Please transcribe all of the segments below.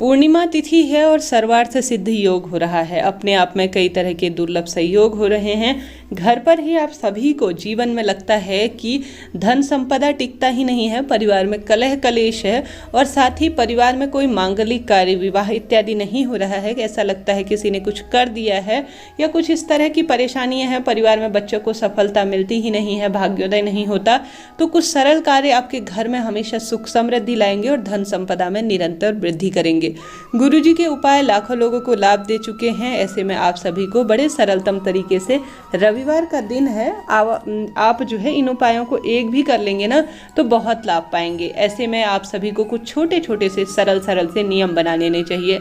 पूर्णिमा तिथि है और सर्वार्थ सिद्ध योग हो रहा है। अपने आप में कई तरह के दुर्लभ संयोग हो रहे हैं। घर पर ही आप सभी को जीवन में लगता है कि धन संपदा टिकता ही नहीं है, परिवार में कलह कलेश है और साथ ही परिवार में कोई मांगलिक कार्य विवाह इत्यादि नहीं हो रहा है। ऐसा लगता है किसी ने कुछ कर दिया है या कुछ इस तरह की परेशानियां हैं। परिवार में बच्चों को सफलता मिलती ही नहीं है, भाग्योदय नहीं होता। तो कुछ सरल कार्य आपके घर में हमेशा सुख समृद्धि लाएंगे और धन संपदा में निरंतर वृद्धि करेंगे। गुरुजी के उपाय लाखों लोगों को लाभ दे चुके हैं। ऐसे में आप सभी को बड़े सरलतम तरीके से, रविवार का दिन है, आप जो है इन उपायों को एक भी कर लेंगे ना तो बहुत लाभ पाएंगे। ऐसे में आप सभी को कुछ छोटे छोटे से सरल से नियम बना लेने चाहिए।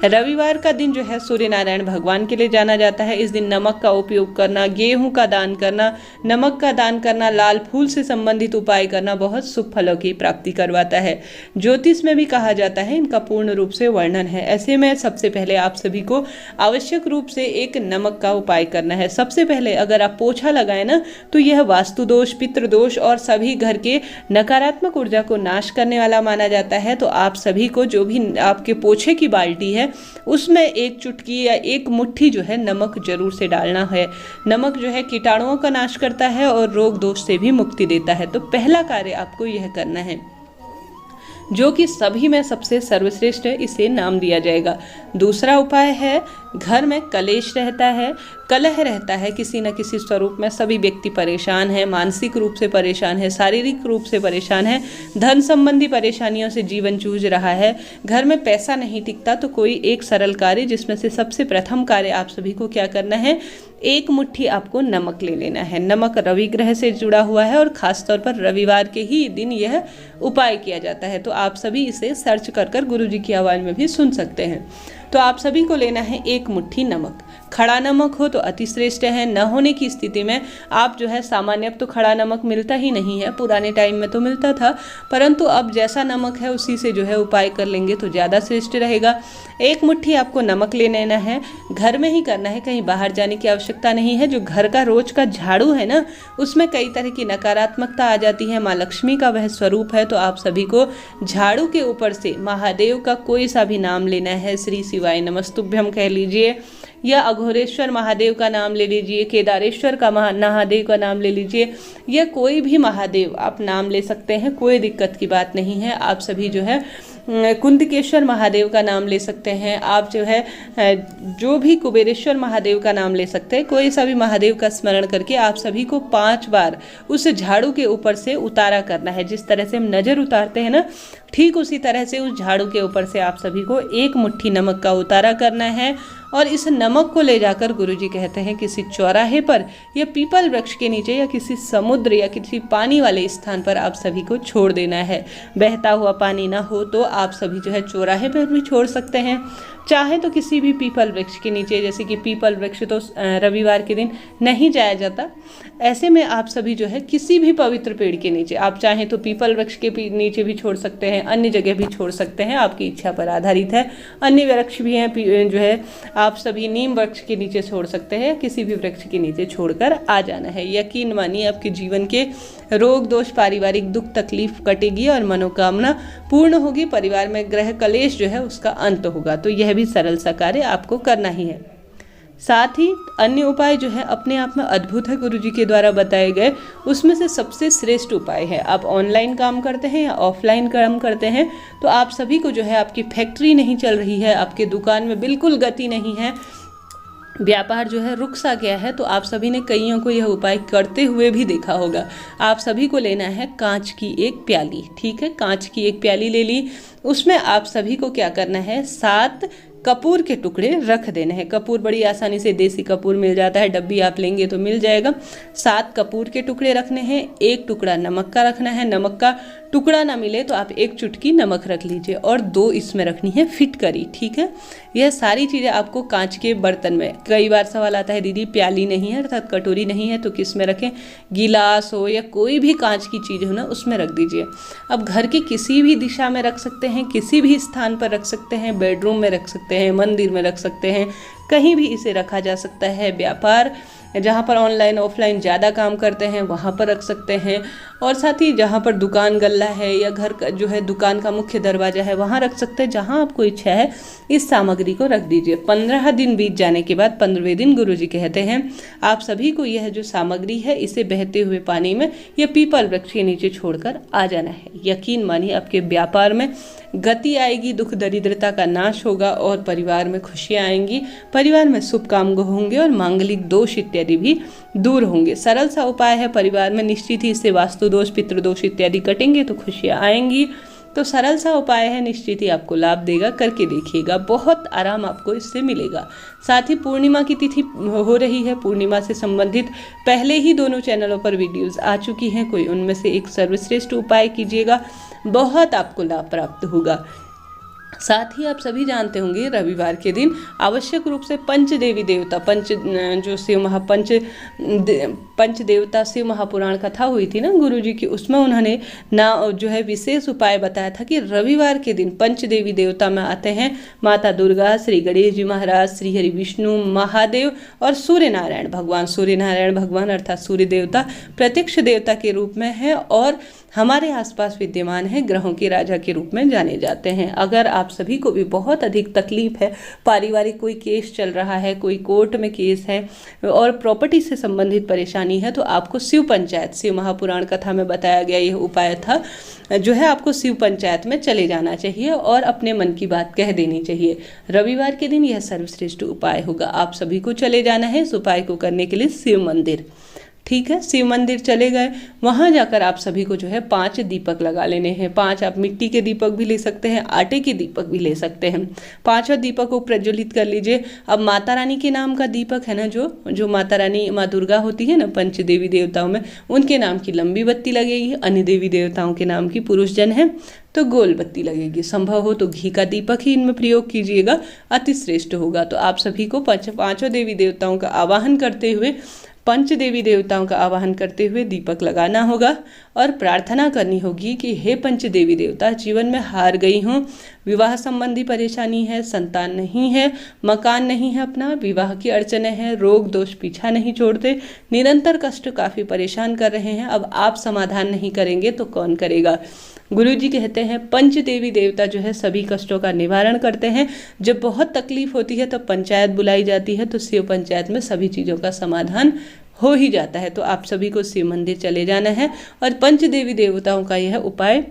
रविवार का दिन जो है सूर्य नारायण भगवान के लिए जाना जाता है। इस दिन नमक का उपयोग करना, गेहूं का दान करना, नमक का दान करना, लाल फूल से संबंधित उपाय करना बहुत शुभ फलों की प्राप्ति करवाता है। ज्योतिष में भी कहा जाता है, इनका पूर्ण रूप से वर्णन है। ऐसे में सबसे पहले आप सभी को आवश्यक रूप से एक नमक का उपाय करना है। सबसे पहले अगर आप पोछा लगाए ना तो यह वास्तु दोष, पितृ दोष और सभी घर के नकारात्मक ऊर्जा को नाश करने वाला माना जाता है। तो आप सभी को जो भी आपके पोछे की बाल्टी है उसमें एक चुटकी या एक मुट्ठी जो है नमक जरूर से डालना है। नमक जो है कीटाणुओं का नाश करता है और रोग दोष से भी मुक्ति देता है। तो पहला कार्य आपको यह करना है, जो कि सभी में सबसे सर्वश्रेष्ठ है, इसे नाम दिया जाएगा। दूसरा उपाय है, घर में कलेश रहता है, कलह रहता है किसी न किसी स्वरूप में, सभी व्यक्ति परेशान है, मानसिक रूप से परेशान है, शारीरिक रूप से परेशान है, धन संबंधी परेशानियों से जीवन जूझ रहा है, घर में पैसा नहीं टिकता। तो कोई एक सरल कार्य, जिसमें से सबसे प्रथम कार्य आप सभी को क्या करना है, एक मुट्ठी आपको नमक ले लेना है। नमक रवि ग्रह से जुड़ा हुआ है और खासतौर पर रविवार के ही दिन यह उपाय किया जाता है। तो आप सभी इसे सर्च कर गुरुजी की आवाज़ में भी सुन सकते हैं। तो आप सभी को लेना है एक मुट्ठी नमक। खड़ा नमक हो तो अति श्रेष्ठ है। न होने की स्थिति में आप जो है, सामान्य अब तो खड़ा नमक मिलता ही नहीं है, पुराने टाइम में तो मिलता था, परंतु अब जैसा नमक है उसी से जो है उपाय कर लेंगे तो ज़्यादा श्रेष्ठ रहेगा। एक मुट्ठी आपको नमक ले लेना है, घर में ही करना है, कहीं बाहर जाने की आवश्यकता नहीं है। जो घर का रोज का झाड़ू है ना, उसमें कई तरह की नकारात्मकता आ जाती है, माँ लक्ष्मी का वह स्वरूप है। तो आप सभी को झाड़ू के ऊपर से महादेव का कोई सा भी नाम लेना है, श्री शिवाय नमस्तुभ्यम कह लीजिए, या अघोरेश्वर महादेव का नाम ले लीजिए, केदारेश्वर का महादेव का नाम ले लीजिए, या कोई भी महादेव आप नाम ले सकते हैं, कोई दिक्कत की बात नहीं है। आप सभी जो है कुंदकेश्वर महादेव का नाम ले सकते हैं, आप जो है जो भी कुबेरेश्वर महादेव का नाम ले सकते हैं। कोई सा भी महादेव का स्मरण करके आप सभी को 5 बार उस झाड़ू के ऊपर से उतारा करना है। जिस तरह से हम नज़र उतारते हैं ना, ठीक उसी तरह से उस झाड़ू के ऊपर से आप सभी को एक मुट्ठी नमक का उतारा करना है। और इस नमक को ले जाकर गुरुजी कहते हैं किसी चौराहे पर या पीपल वृक्ष के नीचे या किसी समुद्र या किसी पानी वाले स्थान पर आप सभी को छोड़ देना है। बहता हुआ पानी ना हो तो आप सभी जो है चौराहे पर भी छोड़ सकते हैं, चाहे तो किसी भी पीपल वृक्ष के नीचे, जैसे कि पीपल वृक्ष तो रविवार के दिन नहीं जाया जाता। ऐसे में आप सभी जो है किसी भी पवित्र पेड़ के नीचे, आप चाहें तो पीपल वृक्ष के नीचे भी छोड़ सकते हैं, अन्य जगह भी छोड़ सकते हैं, आपकी इच्छा पर आधारित है। अन्य वृक्ष भी हैं जो है, आप सभी नीम वृक्ष के नीचे छोड़ सकते हैं, किसी भी वृक्ष के नीचे छोड़कर आ जाना है। यकीन मानिए आपके जीवन के रोग दोष, पारिवारिक दुख तकलीफ कटेगी और मनोकामना पूर्ण होगी। परिवार में ग्रह कलेश जो है उसका अंत होगा। तो यह भी सरल सा कार्य आपको करना ही है। साथ ही अन्य उपाय जो है अपने आप में अद्भुत है, गुरुजी के द्वारा बताए गए उसमें से सबसे श्रेष्ठ उपाय है। आप ऑनलाइन काम करते हैं या ऑफलाइन काम करते हैं, तो आप सभी को जो है, आपकी फैक्ट्री नहीं चल रही है, आपके दुकान में बिल्कुल गति नहीं है, व्यापार जो है रुक सा गया है, तो आप सभी ने कईयों को यह उपाय करते हुए भी देखा होगा। आप सभी को लेना है कांच की एक प्याली। ठीक है, कांच की एक प्याली ले ली, उसमें आप सभी को क्या करना है, 7 कपूर के टुकड़े रख देने हैं। कपूर बड़ी आसानी से देसी कपूर मिल जाता है, डब्बी आप लेंगे तो मिल जाएगा। 7 कपूर के टुकड़े रखने हैं, एक टुकड़ा नमक का रखना है। नमक का टुकड़ा ना मिले तो आप एक चुटकी नमक रख लीजिए और 2 इसमें रखनी है फिटकरी। ठीक है, यह सारी चीज़ें आपको कांच के बर्तन में, कई बार सवाल आता है दीदी प्याली नहीं है अर्थात कटोरी नहीं है तो किस में रखें, गिलास हो या कोई भी कांच की चीज़ हो ना उसमें रख दीजिए। अब घर के किसी भी दिशा में रख सकते हैं, किसी भी स्थान पर रख सकते हैं, बेडरूम में रख सकते हैं, मंदिर में रख सकते हैं, कहीं भी इसे रखा जा सकता है। व्यापार जहाँ पर ऑनलाइन ऑफलाइन ज़्यादा काम करते हैं वहाँ पर रख सकते हैं, और साथ ही जहाँ पर दुकान गल्ला है या घर का जो है दुकान का मुख्य दरवाजा है वहाँ रख सकते हैं। जहाँ आपको इच्छा है इस सामग्री को रख दीजिए। 15 दिन बीत जाने के बाद 15वें दिन गुरुजी कहते हैं आप सभी को यह जो सामग्री है इसे बहते हुए पानी में या पीपल वृक्ष के नीचे छोड़कर आ जाना है। यकीन मानिए आपके व्यापार में गति आएगी, दुख दरिद्रता का नाश होगा और परिवार में खुशियाँ आएंगी। परिवार में शुभ काम होंगे और मांगलिक दोष इत्यादि भी दूर होंगे। सरल सा उपाय है, परिवार में निश्चित ही इससे वास्तु दोष, पितृदोष इत्यादि कटेंगे तो खुशियाँ आएंगी। तो सरल सा उपाय है, निश्चित ही आपको लाभ देगा, करके देखिएगा, बहुत आराम आपको इससे मिलेगा। साथ ही पूर्णिमा की तिथि हो रही है, पूर्णिमा से संबंधित पहले ही दोनों चैनलों पर वीडियोस आ चुकी हैं, कोई उनमें से एक सर्वश्रेष्ठ उपाय कीजिएगा, बहुत आपको लाभ प्राप्त होगा। साथ ही आप सभी जानते होंगे रविवार के दिन आवश्यक रूप से पंच देवी देवता पंच देवता शिव महापुराण कथा हुई थी ना गुरुजी की, उसमें उन्होंने जो है विशेष उपाय बताया था कि रविवार के दिन पंच देवी देवता में आते हैं माता दुर्गा, श्री गणेश जी महाराज, श्री हरि विष्णु, महादेव और सूर्य नारायण भगवान। सूर्य नारायण भगवान अर्थात सूर्य देवता प्रत्यक्ष देवता के रूप में है और हमारे आसपास विद्यमान है, ग्रहों के राजा के रूप में जाने जाते हैं। अगर आप सभी को भी बहुत अधिक तकलीफ है, पारिवारिक कोई केस चल रहा है, कोई कोर्ट में केस है और प्रॉपर्टी से संबंधित परेशानी है, तो आपको शिव पंचायत, शिव महापुराण कथा में बताया गया यह उपाय था, जो है आपको शिव पंचायत में चले जाना चाहिए और अपने मन की बात कह देनी चाहिए। रविवार के दिन यह सर्वश्रेष्ठ उपाय होगा। आप सभी को चले जाना है इस उपाय को करने के लिए शिव मंदिर। ठीक है, शिव मंदिर चले गए, वहाँ जाकर आप सभी को जो है 5 दीपक लगा लेने हैं। 5 आप मिट्टी के दीपक भी ले सकते हैं, आटे के दीपक भी ले सकते हैं। 5 दीपक को प्रज्वलित कर लीजिए। अब माता रानी के नाम का दीपक है ना, जो माता रानी माँ दुर्गा होती है ना पंच देवी देवताओं में, उनके नाम की लंबी बत्ती लगेगी। अन्य देवी देवताओं के नाम की पुरुष जन है तो गोल बत्ती लगेगी। संभव हो तो घी का दीपक ही इनमें प्रयोग कीजिएगा, अति श्रेष्ठ होगा। तो आप सभी को पांचों देवी देवताओं का आवाहन करते हुए, पंच देवी देवताओं का आवाहन करते हुए दीपक लगाना होगा और प्रार्थना करनी होगी कि हे पंच देवी देवता, जीवन में हार गई हूँ, विवाह संबंधी परेशानी है, संतान नहीं है, मकान नहीं है अपना, विवाह की अड़चनें हैं, रोग दोष पीछा नहीं छोड़ते, निरंतर कष्ट काफ़ी परेशान कर रहे हैं, अब आप समाधान नहीं करेंगे तो कौन करेगा। गुरुजी कहते हैं पंच देवी देवता जो है सभी कष्टों का निवारण करते हैं। जब बहुत तकलीफ होती है तो पंचायत बुलाई जाती है, तो शिव पंचायत में सभी चीज़ों का समाधान हो ही जाता है। तो आप सभी को शिव मंदिर चले जाना है और पंच देवी देवताओं का यह उपाय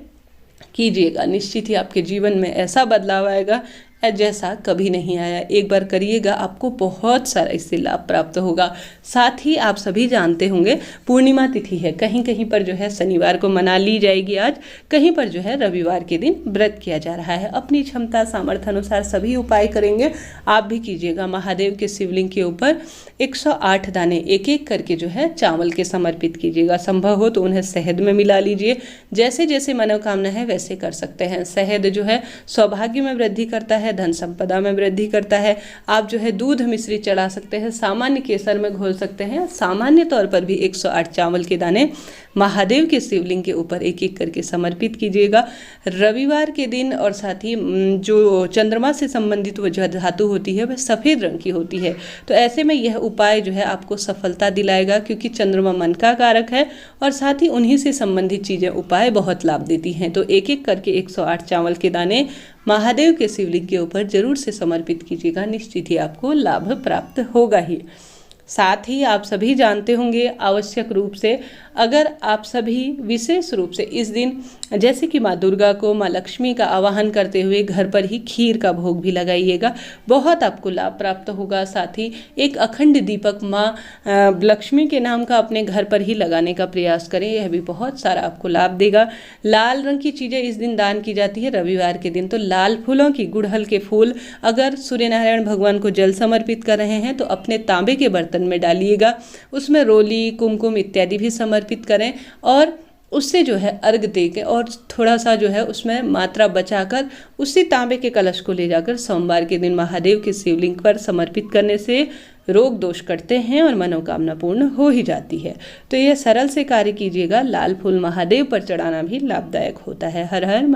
कीजिएगा। निश्चित ही आपके जीवन में ऐसा बदलाव आएगा जैसा कभी नहीं आया। एक बार करिएगा, आपको बहुत सारा इससे लाभ प्राप्त होगा। साथ ही आप सभी जानते होंगे पूर्णिमा तिथि है, कहीं कहीं पर जो है शनिवार को मना ली जाएगी आज, कहीं पर जो है रविवार के दिन व्रत किया जा रहा है। अपनी क्षमता सामर्थ्य अनुसार सभी उपाय करेंगे, आप भी कीजिएगा। महादेव के शिवलिंग के ऊपर 108 दाने एक एक करके जो है चावल के समर्पित कीजिएगा। संभव हो तो उन्हें शहद में मिला लीजिए। जैसे जैसे मनोकामना है वैसे कर सकते हैं। शहद जो है सौभाग्य में वृद्धि करता है, धन संपदा में वृद्धि करता है। आप जो है दूध मिश्रित चढ़ा सकते हैं, सामान्य केसर में घोल सकते हैं। सामान्य तौर पर भी 108 चावल के दाने महादेव के शिवलिंग के ऊपर एक एक करके समर्पित कीजिएगा रविवार के दिन। और साथ ही जो चंद्रमा से संबंधित वो जो धातु होती है वह सफ़ेद रंग की होती है, तो ऐसे में यह उपाय जो है आपको सफलता दिलाएगा, क्योंकि चंद्रमा मन का कारक है और साथ ही उन्हीं से संबंधित चीज़ें उपाय बहुत लाभ देती हैं। तो एक एक करके 108 चावल के दाने महादेव के शिवलिंग के ऊपर जरूर से समर्पित कीजिएगा, निश्चित ही आपको लाभ प्राप्त होगा ही। साथ ही आप सभी जानते होंगे आवश्यक रूप से, अगर आप सभी विशेष रूप से इस दिन जैसे कि माँ दुर्गा को, माँ लक्ष्मी का आवाहन करते हुए घर पर ही खीर का भोग भी लगाइएगा, बहुत आपको लाभ प्राप्त होगा। साथ ही एक अखंड दीपक माँ लक्ष्मी के नाम का अपने घर पर ही लगाने का प्रयास करें, यह भी बहुत सारा आपको लाभ देगा। लाल रंग की चीज़ें इस दिन दान की जाती है रविवार के दिन, तो लाल फूलों की, गुड़हल के फूल, अगर सूर्य नारायण भगवान को जल समर्पित कर रहे हैं तो अपने तांबे के बर्तन में डालिएगा, उसमें रोली, कुमकुम इत्यादि भी समर्पित करें और उससे जो है अर्घ दे के और थोड़ा सा जो है उसमें मात्रा बचाकर उसी तांबे के कलश को ले जाकर सोमवार के दिन महादेव के शिवलिंग पर समर्पित करने से रोग दोष कटते हैं और मनोकामना पूर्ण हो ही जाती है। तो यह सरल से कार्य कीजिएगा। लाल फूल महादेव पर चढ़ाना भी लाभदायक होता है। हर हर